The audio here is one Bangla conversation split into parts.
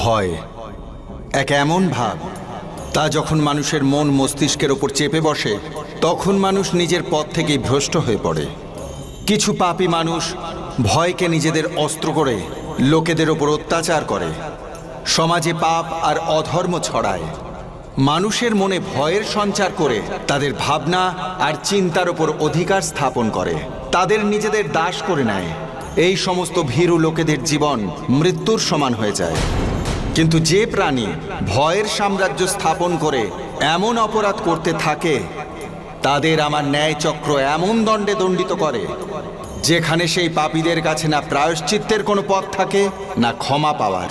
ভয় এক এমন ভাব, তা যখন মানুষের মন মস্তিষ্কের ওপর চেপে বসে তখন মানুষ নিজের পথ থেকেই ভ্রষ্ট হয়ে পড়ে। কিছু পাপী মানুষ ভয়কে নিজেদের অস্ত্র করে লোকেদের ওপর অত্যাচার করে, সমাজে পাপ আর অধর্ম ছড়ায়, মানুষের মনে ভয়ের সঞ্চার করে তাদের ভাবনা আর চিন্তার ওপর অধিকার স্থাপন করে, তাদের নিজেদের দাস করে নেয়। এই সমস্ত ভীরু লোকেদের জীবন মৃত্যুর সমান হয়ে যায়। কিন্তু যে প্রাণী ভয়ের সাম্রাজ্য স্থাপন করে এমন অপরাধ করতে থাকে, তাদের আমার ন্যায় চক্র এমন দণ্ডে দণ্ডিত করে যেখানে সেই পাপীদের কাছে না প্রায়শ্চিত্তের কোনো পথ থাকে, না ক্ষমা পাওয়ার।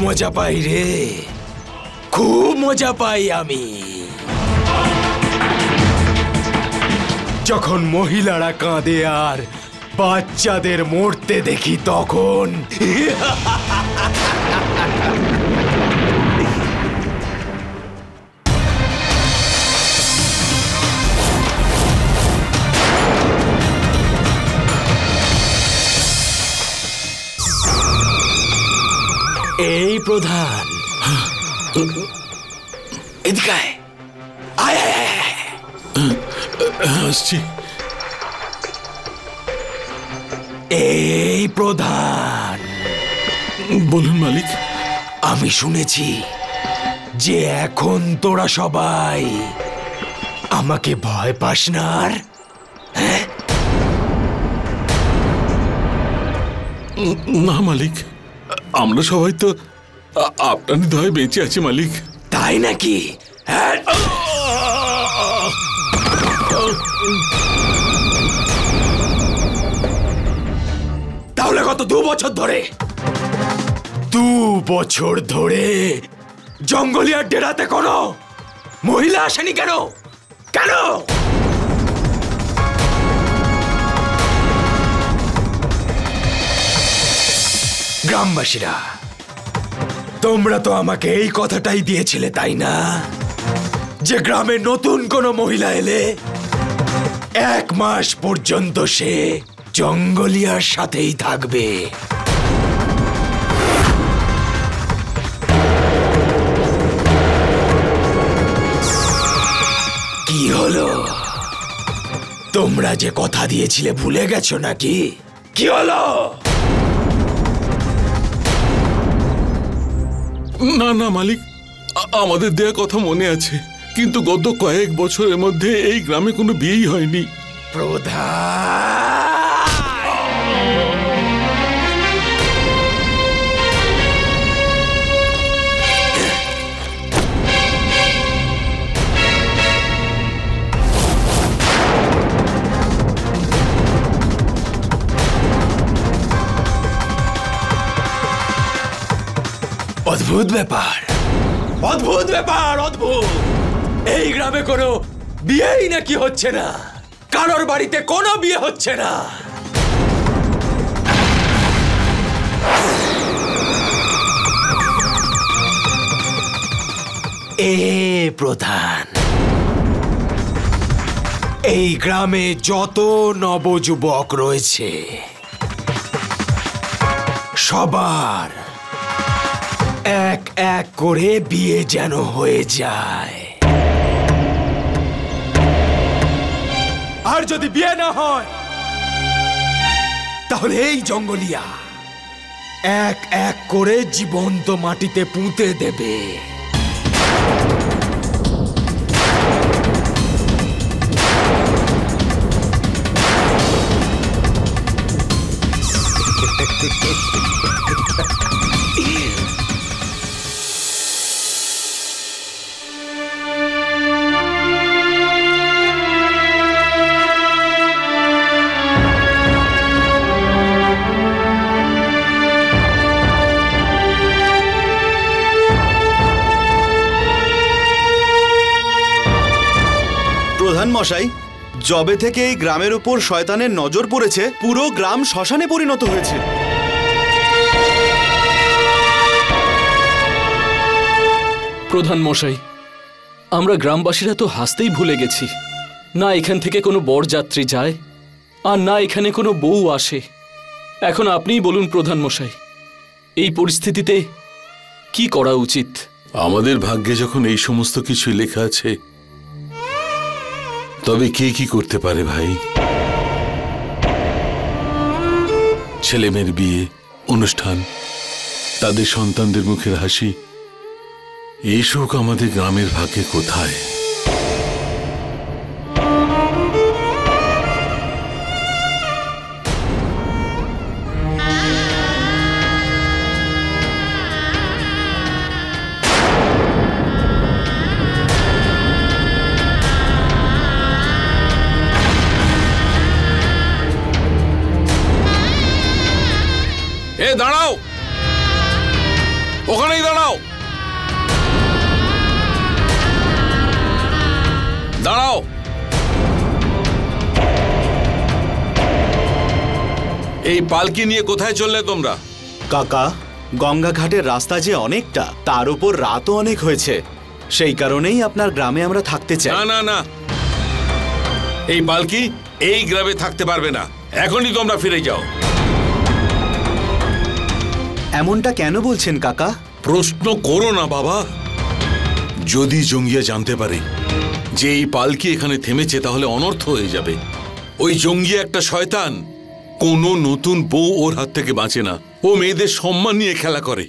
মজা পাই রে, খুব মজা পাই আমি যখন মহিলারা কাঁদে আর বাচ্চাদের মরতে দেখি তখন। এই প্রধান, এদিকে আয়, আসছি। এই প্রধান, বলুন মালিক। আমি শুনেছি যে এখন তোরা সবাই আমাকে ভয় পাস না আর? না মালিক, আমরা সবাই তো আপনার দয়ায় বেঁচে আছি মালিক। তাই নাকি? তাহলে গত 2 বছর ধরে 2 বছর ধরে জঙ্গলিয়ার ডেরাতে কোনো মহিলা আসেনি কেন? কেন? গ্রামবাসীরা, তোমরা তো আমাকে এই কথাটাই দিয়েছিলে তাই না, যে গ্রামে নতুন কোনো মহিলা এলে 1 মাস পর্যন্ত সে জঙ্গলিয়ার সাথেই থাকবে। কি হলো? তোমরা যে কথা দিয়েছিলে ভুলে গেছো নাকি? কি হলো? না না মালিক, আমাদের দেয়া কথা মনে আছে, কিন্তু গত কয়েক বছরের মধ্যে এই গ্রামে কোনো বিয়েই হয়নি। প্রধান, অদ্ভুত ব্যাপার, অদ্ভুত ব্যাপার, অদ্ভুত। এই গ্রামে কোনো বিয়েই নাকি হচ্ছে না, কারোর বাড়িতে কোনো বিয়ে হচ্ছে না। প্রধান, এই গ্রামে যত নবযুবক রয়েছে সবার এক এক করে বিয়ে যেন হয়ে যায়। আর যদি বিয়ে না হয় তাহলে এই জঙ্গলিয়া এক এক করে জীবন্ত মাটিতে পুঁতে দেবে। প্রধান মশাই, যবে থেকে এই গ্রামের উপর শয়তানের নজর পড়েছে, পুরো গ্রাম শ্মশানে পরিণত হয়েছে। প্রধান মশাই, আমরা গ্রামবাসীরা তো হাসতেই ভুলে গেছি। না এখান থেকে কোনো বরযাত্রী যায়, আর না এখানে কোনো বউ আসে। এখন আপনিই বলুন প্রধান মশাই, এই পরিস্থিতিতে কি করা উচিত? আমাদের ভাগ্যে যখন এই সমস্ত কিছু লেখা আছে, তবে কে কি করতে পারে ভাই? ছেলেমেয়ের বিয়ে, অনুষ্ঠান, তাদের সন্তানদের মুখের হাসি, এই শোক আমাদের গ্রামের ভাগ্যে কোথায়? দাঁড়াও, ওখানেই দাঁড়াও, দাঁড়াও। এই পালকি নিয়ে কোথায় চললে তোমরা? কাকা, গঙ্গা ঘাটের রাস্তা যে অনেকটা, তার উপর রাতও অনেক হয়েছে, সেই কারণেই আপনার গ্রামে আমরা থাকতে চাই। না না না, এই পালকি এই গ্রামে থাকতে পারবে না। এখনই তোমরা ফিরে যাও। এমনটা কেন বলছেন কাকা? প্রশ্ন করো না বাবা। যদি জঙ্গিয়া জানতে পারে যে এই পালকি এখানে থেমেছে, তাহলে অনর্থ হয়ে যাবে। ওই জঙ্গিয়া একটা শয়তান, কোনো নতুন বউ ওর হাত থেকে বাঁচে না। ও মেয়েদের সম্মান নিয়ে খেলা করে।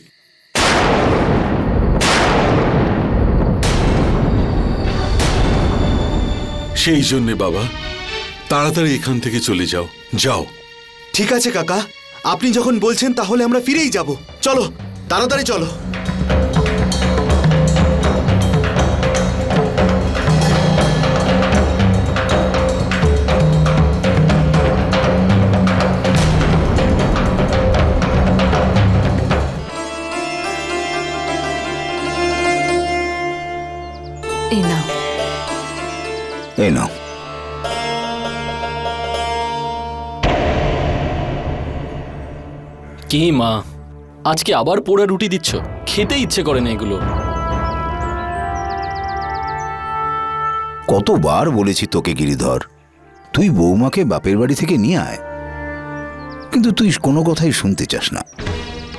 সেই জন্যে বাবা, তাড়াতাড়ি এখান থেকে চলে যাও। যাও। ঠিক আছে কাকা, আপনি যখন বলছেন তাহলে আমরা ফিরেই যাব। চলো, তাড়াতাড়ি চলো। এই নাও। এই নাও। কি মা, আজকে আবার পোড়া রুটি দিচ্ছ? খেতে ইচ্ছে করে না এগুলো। কতবার বলেছি তোকে গিরিধর, তুই বৌমাকে বাপের বাড়ি থেকে নিয়ে আয়, কিন্তু তুই কোনো কথাই শুনতে চাস না।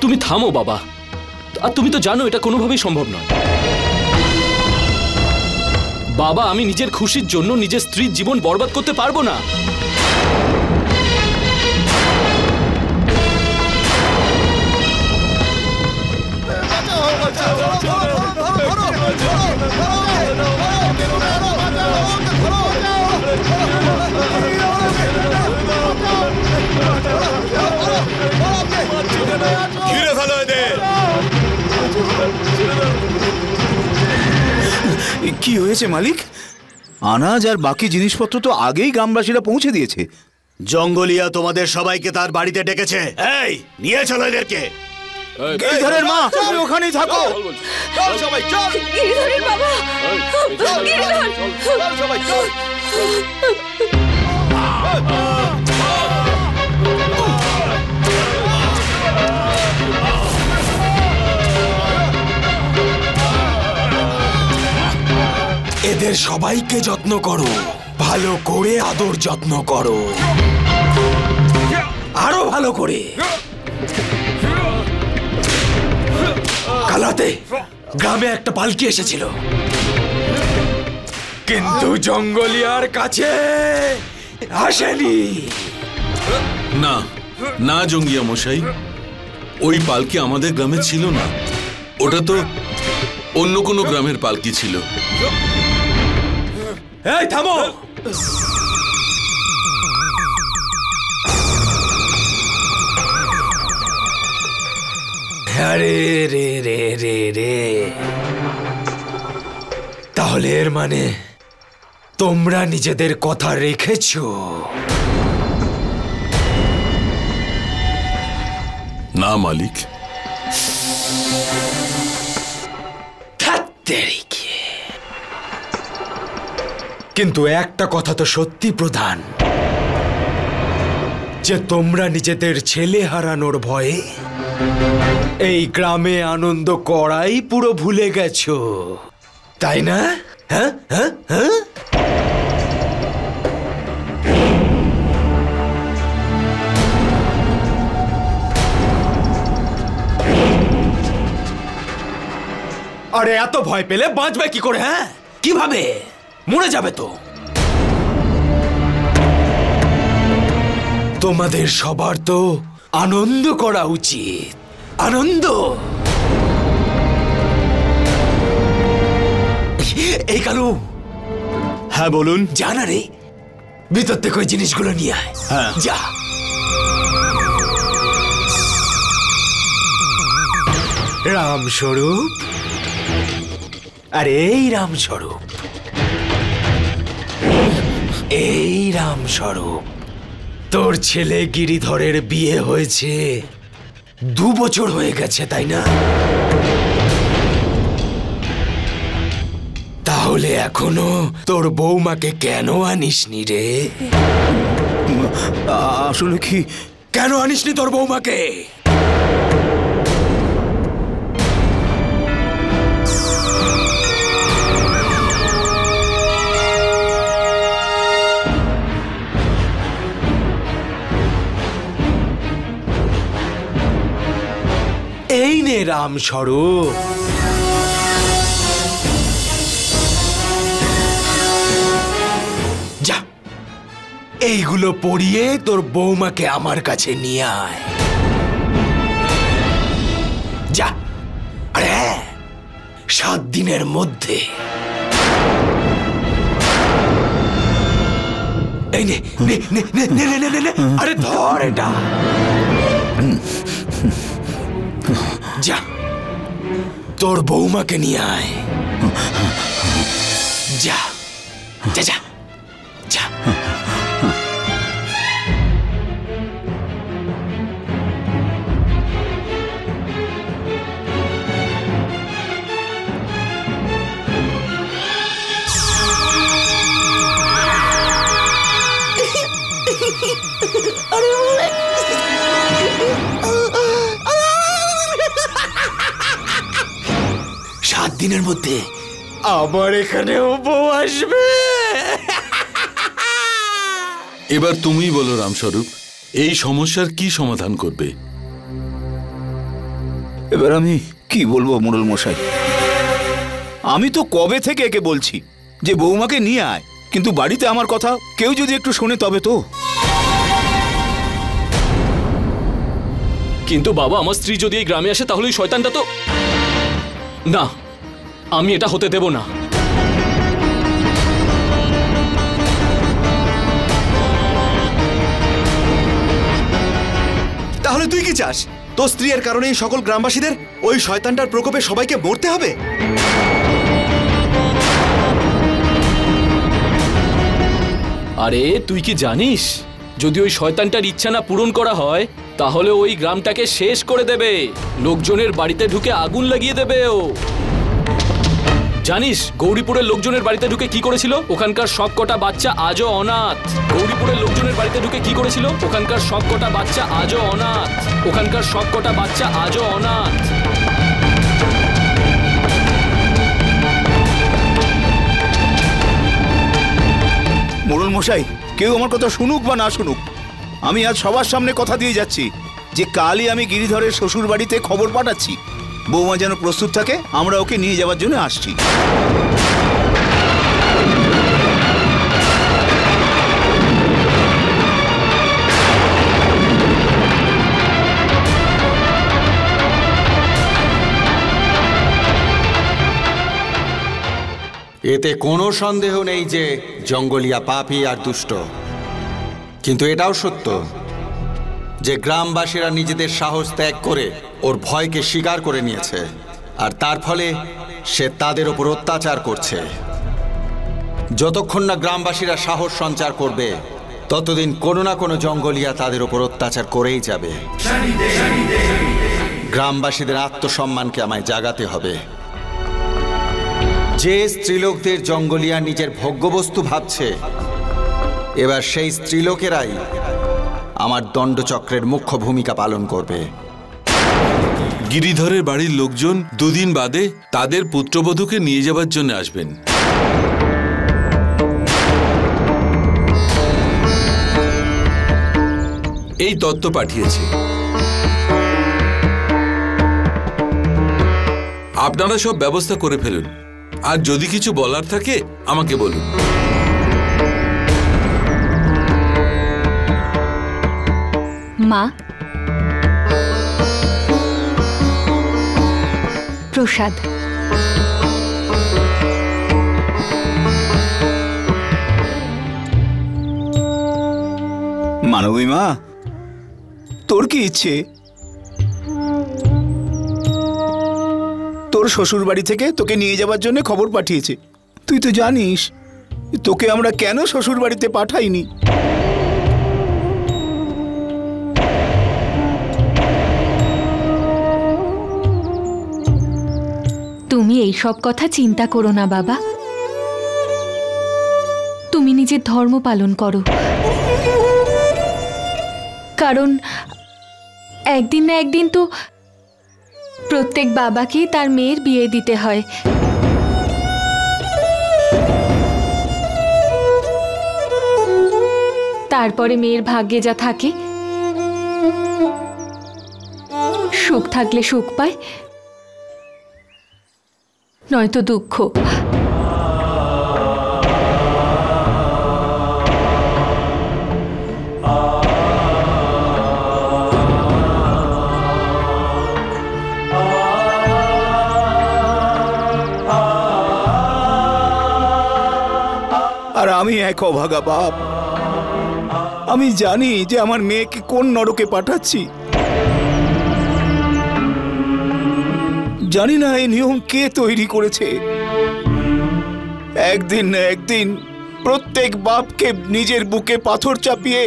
তুমি থামো বাবা, আর তুমি তো জানো এটা কোনোভাবেই সম্ভব নয়। বাবা, আমি নিজের খুশির জন্য নিজের স্ত্রীর জীবন বরবাদ করতে পারবো না। ঘিরে ফেলো এদের। কি হয়েছে মালিক? আনাজ আর বাকি জিনিসপত্র তো আগেই গ্রামবাসীরা পৌঁছে দিয়েছে। জঙ্গলিয়া তোমাদের সবাইকে তার বাড়িতে ডেকেছে। এই, নিয়ে চলো এদেরকে। গিরিধরের মা, তুমি ওখানেই থাকো। চল সবাই, চল। গিরিধরের বাবা, গিরিধর। চল সবাই, চল। এদের সবাইকে যত্ন করো, ভালো করে আদর যত্ন করো, আরো ভালো করে। কালাতে গ্রামে একটা পালকি এসেছিল, কিন্তু জঙ্গলিয়ার কাছে আসেনি। না না জঙ্গিয়া মশাই, ওই পালকি আমাদের গ্রামে ছিল না, ওটা তো অন্য কোনো গ্রামের পালকি ছিল। এই থামো! আরে রে রে রে রে, তাহলে এর মানে তোমরা নিজেদের কথা রেখেছো? না মালিক। কিন্তু একটা কথা তো সত্যি প্রধান, যে তোমরা নিজেদের ছেলে হারানোর ভয়ে এই গ্রামে আনন্দ করাই পুরো ভুলে গেছো, তাই না? হ্যাঁ হ্যাঁ হ্যাঁ। আরে এত ভয় পেলে বাঁচবে কি করে? হ্যাঁ কিভাবে? মরে যাবে তো। তোমাদের সবার তো আনন্দ করা উচিত, আনন্দ। এই কালু। হ্যাঁ বলুন। জানা রে, ভিতর থেকে ওই জিনিসগুলো নিয়ে আয়। হ্যাঁ যা। রামস্বরূপ, আরে এই রামস্বরূপ, এই রামস্বরূপ, তোর ছেলে গিরিধরের বিয়ে হয়েছে 2 বছর হয়ে গেছে, তাই না? তাহলে এখনো তোর বৌমাকে কেন আনিসনি রে? আসলে কি, কেন আনিসনি তোর বৌমাকে? এই নে রামস্বরূপ, যা এইগুলো পরিয়ে তোর বৌমাকে আমার কাছে নিয়ে আয়। যা। আরে 7 দিনের মধ্যে। এই নে নে নে নে নে নে নে, আরে ধর এটা। যা তোর বৌমাকে নিয়ে আয়। যা যা যা যা। সাত দিনের মধ্যে আমার এখানেও বউ আসবে। এবার তুমিই বলো রামস্বরূপ, এই সমস্যার কি সমাধান করবে? এবার আমি কি বলবো মোড়ল মশাই? আমি তো কবে থেকে একে বলছি যে বৌমাকে নিয়ে আয়, কিন্তু বাড়িতে আমার কথা কেউ যদি একটু শোনে তবে তো। কিন্তু বাবা, আমার স্ত্রী যদি এই গ্রামে আসে তাহলে ওই শয়তানটা তো... না, আমি এটা হতে দেব না। তাহলে তুই কি চাস? তোর স্ত্রীর কারণে এই সকল গ্রামবাসীদের ওই শয়তানটার প্রকোপে সবাইকে মরতে হবে? আরে তুই কি জানিস, যদি ওই শয়তানটার ইচ্ছা না পূরণ করা হয় তাহলে ওই গ্রামটাকে শেষ করে দেবে, লোকজনের বাড়িতে ঢুকে আগুন লাগিয়ে দেবে ও। জানিস গৌরীপুরের লোকজনের বাড়িতে ঢুকে কি করেছিল? ওখানকার সবকটা বাচ্চা আজও অনাথ। গৌরীপুরের লোকজনের বাড়িতে ঢুকে কি করেছিল? ওখানকার সবকটা বাচ্চা আজও অনাথ। ওখানকার সবকটা বাচ্চা আজও অনাথ। মশাই, কেউ আমার কথা শুনুক বা না শুনুক, আমি আজ সবার সামনে কথা দিয়ে যাচ্ছি যে কালই আমি গিরিধরের শ্বশুর বাড়িতে খবর পাঠাচ্ছি। বৌমা যেন প্রস্তুত থাকে, আমরা ওকে নিয়ে যাওয়ার জন্য আসছি। এতে কোনো সন্দেহ নেই যে জঙ্গলিয়া পাপী আর দুষ্ট, কিন্তু এটাও সত্য যে গ্রামবাসীরা নিজেদের সাহস ত্যাগ করে ওর ভয়কে স্বীকার করে নিয়েছে, আর তার ফলে সে তাদের ওপর অত্যাচার করছে। যতক্ষণ না গ্রামবাসীরা সাহস সঞ্চার করবে ততদিন কোনো না কোনো জঙ্গলিয়া তাদের ওপর অত্যাচার করেই যাবে। গ্রামবাসীদের আত্মসম্মানকে আমায় জাগাতে হবে। যে স্ত্রীলোকদের জঙ্গলিয়া নিজের ভোগ্যবস্তু ভাবছে, এবার সেই স্ত্রীলোকেরাই আমার দণ্ডচক্রের মুখ্য ভূমিকা পালন করবে। গিরিধরের বাড়ির লোকজন দুদিন বাদে তাদের পুত্রবধূকে নিয়ে যাবার জন্য আসবেন। এই তত্ত্ব পাঠিয়েছে। আপনারা সব ব্যবস্থা করে ফেলুন, আর যদি কিছু বলার থাকে আমাকে বলুন। মা, প্রসাদ। মানবী মা, তোর কি ইচ্ছে? তোর শ্বশুর বাড়ি থেকে তোকে নিয়ে যাবার জন্য খবর পাঠিয়েছে। তুই তো জানিস তোকে আমরা কেন শ্বশুর বাড়িতে পাঠাইনি। তুমি এই সব কথা চিন্তা করো না বাবা, তুমি নিজের ধর্ম পালন করো, কারণ একদিন না একদিন তো প্রত্যেক বাবাকেই তার মেয়ের বিয়ে দিতে হয়। তারপরে মেয়ের ভাগ্যে যা থাকে, সুখ থাকলে সুখ পায়, নয়তো দুঃখ। আর আমি এক অভাগা বাপ, আমি জানি যে আমার মেয়েকে কোন নরকে পাঠাচ্ছি। জানি না এই নিয়ম কে তৈরি করেছে। একদিন না একদিন প্রত্যেক বাপকে নিজের বুকে পাথর চাপিয়ে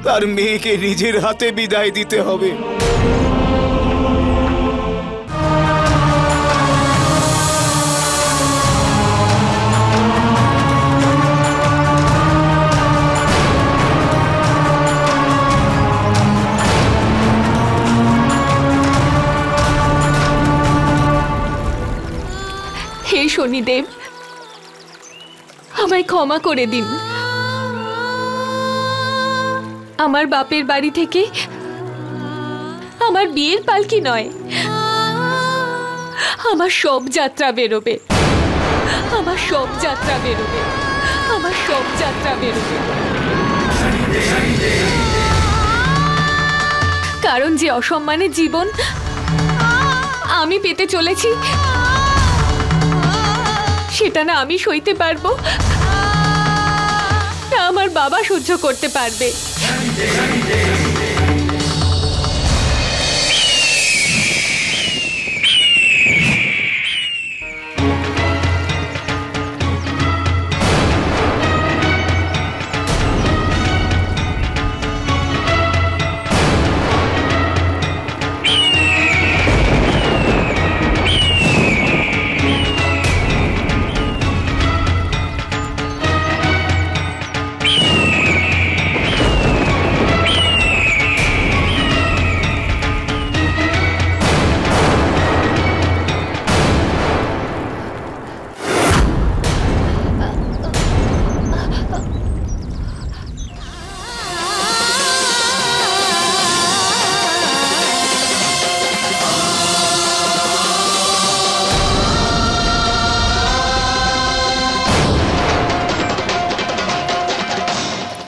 তার মেয়েকে নিজের হাতে বিদায় দিতে হবে। হে শনিদেব, আমায় ক্ষমা করে দিন। আমার বাপের বাড়ি থেকে আমার বিয়ের পালকি নয়, আমার সব যাত্রা বেরোবে, আমার সব যাত্রা বেরোবে, আমার সব যাত্রা বেরোবে। কারণ যে অসম্মানের জীবন আমি পেতে চলেছি, সেটা না আমি সইতে পারবো, না আমার বাবা সহ্য করতে পারবে।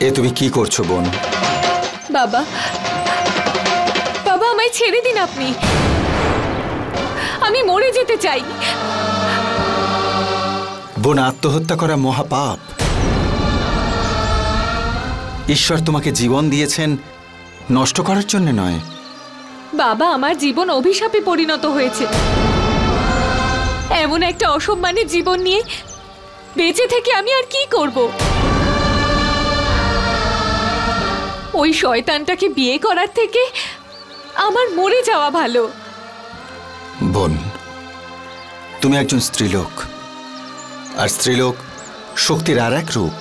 এ তুমি কি করছো বোন? বাবা, বাবা আমায় ছেড়ে দিন আপনি। আমি মরে যেতে চাই। বোন, আত্মহত্যা করা মহাপাপ। ঈশ্বর তোমাকে জীবন দিয়েছেন নষ্ট করার জন্য নয়। বাবা, আমার জীবন অভিশাপে পরিণত হয়েছে। এমন একটা অসম্মানের জীবন নিয়ে বেঁচে থেকে আমি আর কি করব? ওই শয়তানটাকে বিয়ে করার থেকে আমার মরে যাওয়া ভালো। বোন, তুমি একজন স্ত্রীলোক, আর স্ত্রীলোক শক্তির আর এক রূপ।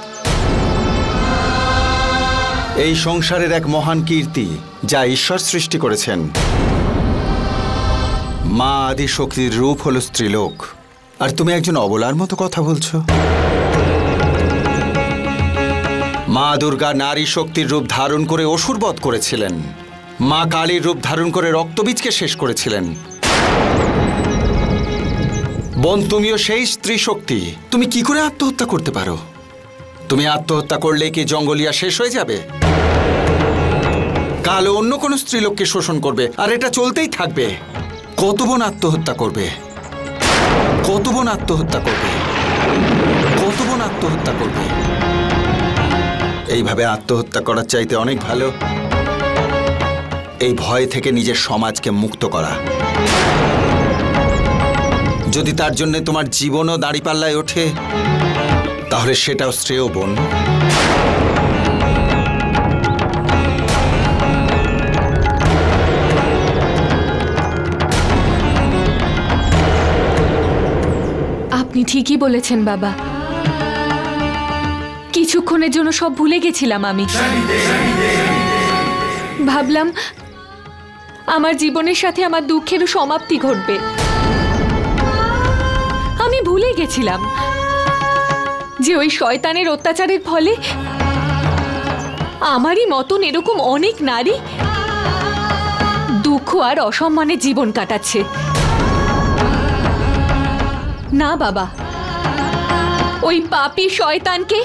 এই সংসারের এক মহান কীর্তি যা ঈশ্বর সৃষ্টি করেছেন। মা আদি শক্তির রূপ হলো স্ত্রীলোক, আর তুমি একজন অবলার মতো কথা বলছো। মা দুর্গা নারী শক্তির রূপ ধারণ করে অসুর বধ করেছিলেন। মা কালীর রূপ ধারণ করে রক্তবীজকে শেষ করেছিলেন। বোন, তুমিও সেই স্ত্রী শক্তি। তুমি কি করে আত্মহত্যা করতে পারো? তুমি আত্মহত্যা করলে কি জঙ্গলিয়া শেষ হয়ে যাবে? কাল অন্য কোনো স্ত্রীলোককে শোষণ করবে, আর এটা চলতেই থাকবে। কত বোন আত্মহত্যা করবে? কত বোন আত্মহত্যা করবে? কত বোন আত্মহত্যা করবে? এইভাবে আত্মহত্যা করার চাইতে অনেক ভালো এই ভয় থেকে নিজের সমাজকে মুক্ত করা। যদি তার জন্য তোমার জীবনও দাঁড়িপাল্লায় ওঠে, তাহলে সেটাও শ্রেয় বোন। আপনি ঠিকই বলেছেন বাবা। কিছুক্ষণের জন্য সব ভুলে গেছিলাম আমি। ভাবলাম আমার জীবনের সাথে আমার দুঃখেরও সমাপ্তি ঘটবে। আমি ভুলে গেছিলাম যে ওই শয়তানের অত্যাচারের ফলে আমারই মতন এরকম অনেক নারী দুঃখ আর অসম্মানের জীবন কাটাচ্ছে। না বাবা, ওই পাপী শয়তানকে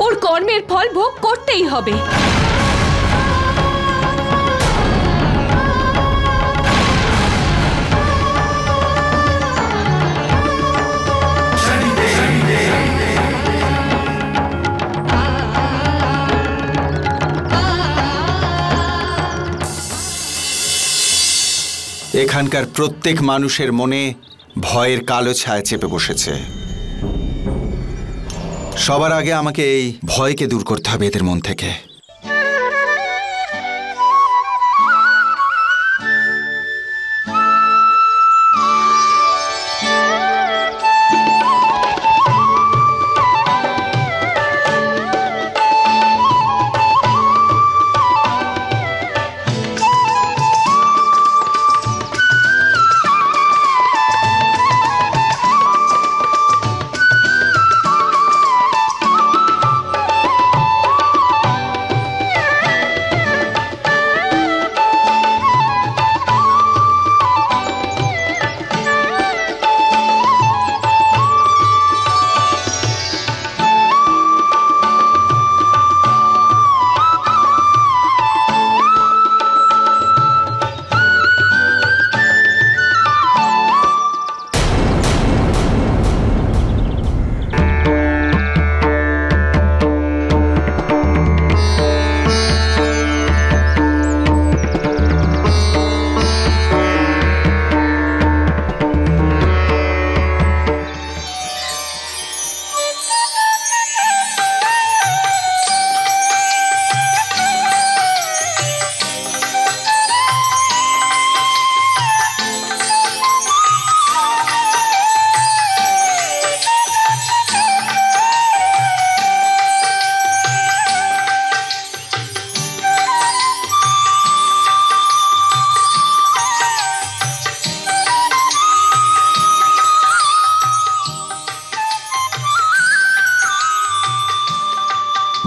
ওর কর্মের ফল ভোগ করতেই হবে। এখানকার প্রত্যেক মানুষের মনে ভয়ের কালো ছায়া চেপে বসেছে। সবার আগে আমাকে এই ভয়কে দূর করতে হবে এদের মন থেকে।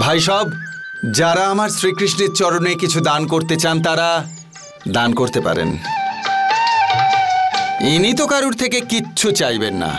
ভাই সব, যারা আমার শ্রীকৃষ্ণের চরণে কিছু দান করতে চান তারা দান করতে পারেন। ইনি তো কারুর থেকে কিচ্ছু চাইবেন না।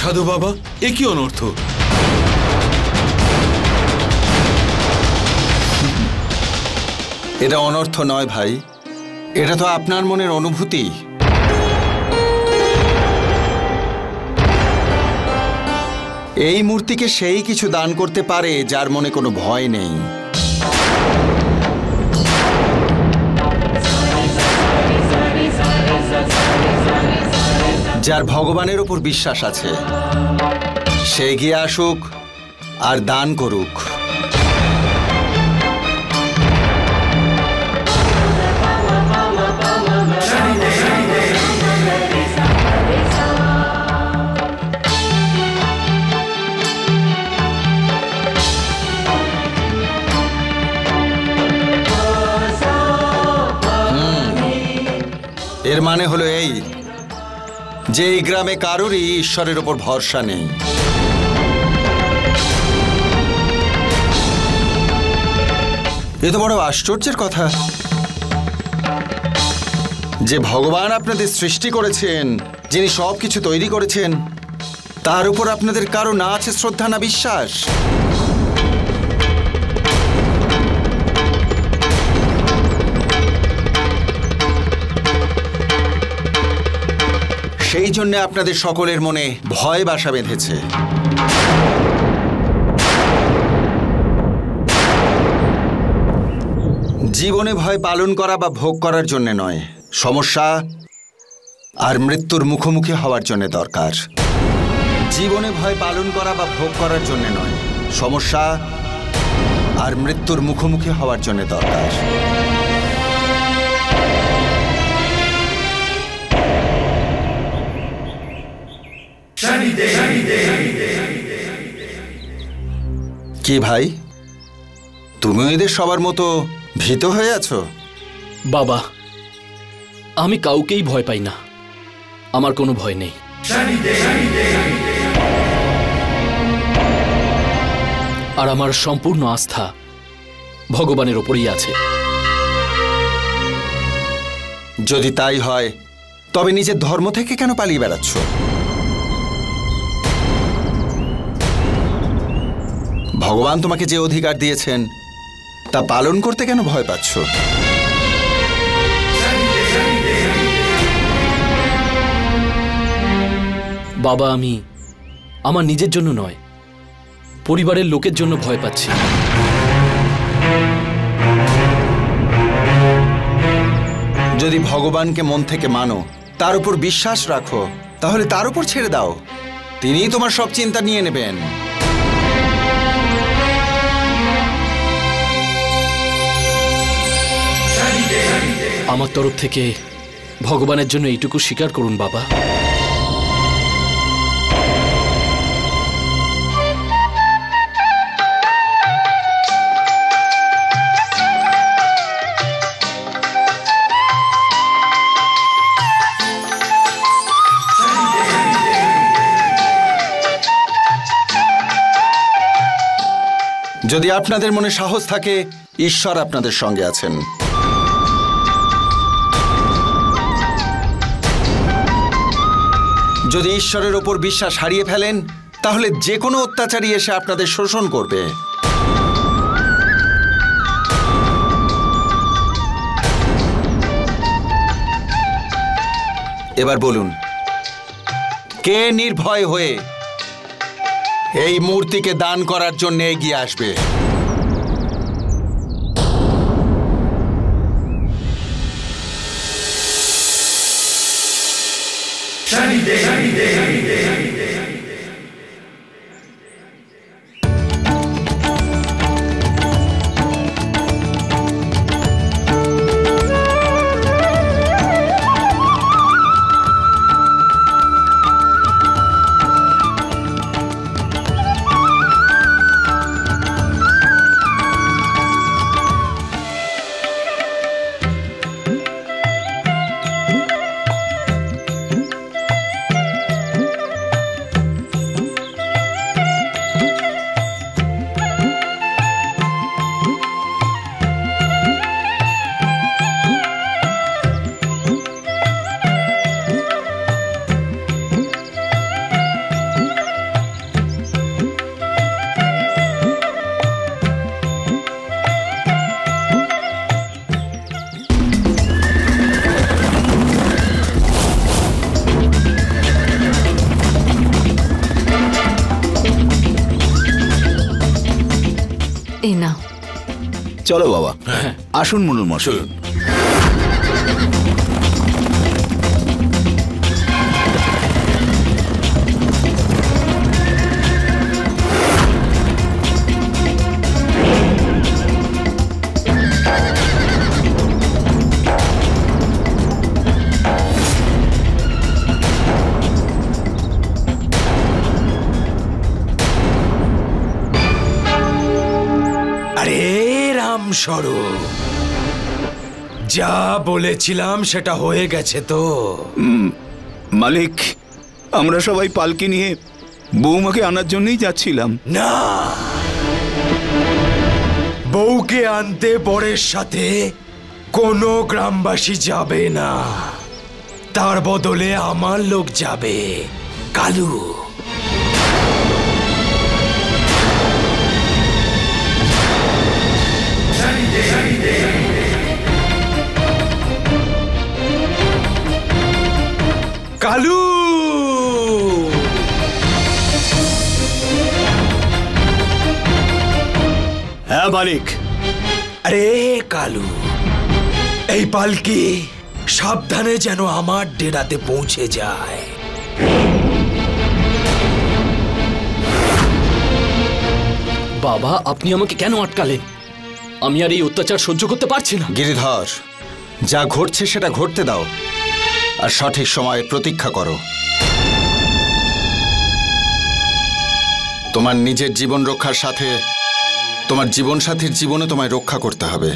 সাধু বাবা, এ কি অনর্থ? এটা অনর্থ নয় ভাই, এটা তো আপনার মনের অনুভূতি। এই মূর্তিকে সেই কিছু দান করতে পারে যার মনে কোনো ভয় নেই। যার ভগবানের উপর বিশ্বাস আছে, সে এগিয়ে আসুক আর দান করুক। এর মানে হলো এই যে এই গ্রামে কারোরই ঈশ্বরের ওপর ভরসা নেই। এ তো বড় আশ্চর্যের কথা যে ভগবান আপনাদের সৃষ্টি করেছেন, যিনি সবকিছু তৈরি করেছেন, তার উপর আপনাদের কারো না আছে শ্রদ্ধা না বিশ্বাস। সেই জন্য আপনাদের সকলের মনে ভয় বাসা বেঁধেছে। জীবনে ভয় পালন করা বা ভোগ করার জন্য নয়, সমস্যা আর মৃত্যুর মুখোমুখি হওয়ার জন্য দরকার। জীবনে ভয় পালন করা বা ভোগ করার জন্য নয়, সমস্যা আর মৃত্যুর মুখোমুখি হওয়ার জন্য দরকার। কি ভাই, তুমি এদের সবার মতো ভীত হয়ে আছো? বাবা, আমি কাউকেই ভয় পাই না, আমার কোনো ভয় নেই। আর আমার সম্পূর্ণ আস্থা ভগবানের ওপরই আছে। যদি তাই হয় তবে নিজের ধর্ম থেকে কেন পালিয়ে বেড়াচ্ছ? ভগবান তোমাকে যে অধিকার দিয়েছেন তা পালন করতে কেন ভয় পাচ্ছ? বাবা, আমি আমার নিজের জন্য নয়, পরিবারের লোকের জন্য ভয় পাচ্ছি। যদি ভগবানকে মন থেকে মানো, তার উপর বিশ্বাস রাখো, তাহলে তার উপর ছেড়ে দাও, তিনিই তোমার সব চিন্তা নিয়ে নেবেন। আমার তরফ থেকে ভগবানের জন্য এইটুকু স্বীকার করুন বাবা। যদি আপনাদের মনে সাহস থাকে, ঈশ্বর আপনাদের সঙ্গে আছেন। যদি ঈশ্বরের ওপর বিশ্বাস হারিয়ে ফেলেন, তাহলে যে কোনো অত্যাচারী এসে আপনাদের শোষণ করবে। এবার বলুন, কে নির্ভয় হয়ে এই মূর্তিকে দান করার জন্য এগিয়ে আসবে? চলো বাবা, আসুন মনুল মশাই। চলুন। আরে রামস্বরূপ, যা বলেছিলাম সেটা হয়ে গেছে তো? মালিক, আমরা সবাই পালকি নিয়ে বৌমাকে আনার জন্যই যাচ্ছিলাম। না, বউকে আনতে বরের সাথে কোনো গ্রামবাসী যাবে না, তার বদলে আমার লোক যাবে। কালু, কালু, হ্যাঁ মালিক। আরে কালু, এই পালকি সাবধানে যেন আমার ডেরাতে পৌঁছে যায়। বাবা, আপনি আমাকে কেন আটকালেন? আমি আর এই অত্যাচার সহ্য করতে পারছি না। গিরিধর, যা ঘটছে সেটা ঘটতে দাও আর সঠিক সময়ে প্রতীক্ষা করো। তোমার নিজের জীবন রক্ষার সাথে তোমার জীবনসাথীর জীবনে তোমায় রক্ষা করতে হবে।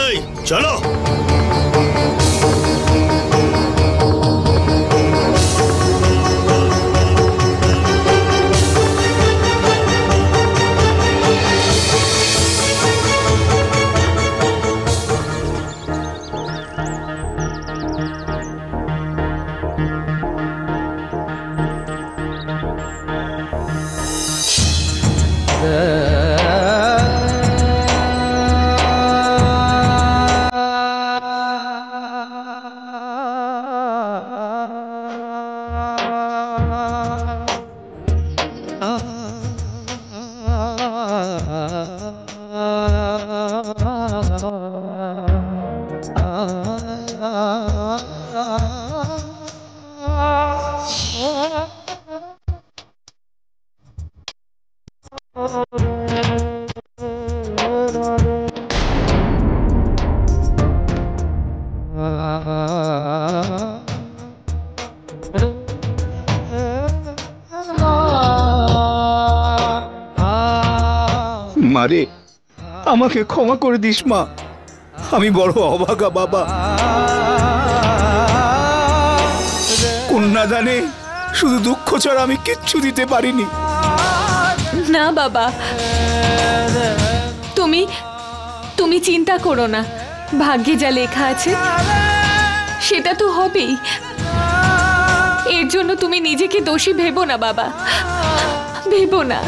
এই চলো। মারে, আমাকে ক্ষমা করে দিস মা, আমি বড় অভাগা বাবা। কন্যাদানে শুধু দুঃখ ছাড়া আমি কিচ্ছু দিতে পারিনি। না বাবা, তুমি তুমি চিন্তা করো না, ভাগ্যে যা লেখা আছে সেটা তো হবেই। এর জন্য তুমি নিজেকে দোষী ভেবো না বাবা, ভেবো না।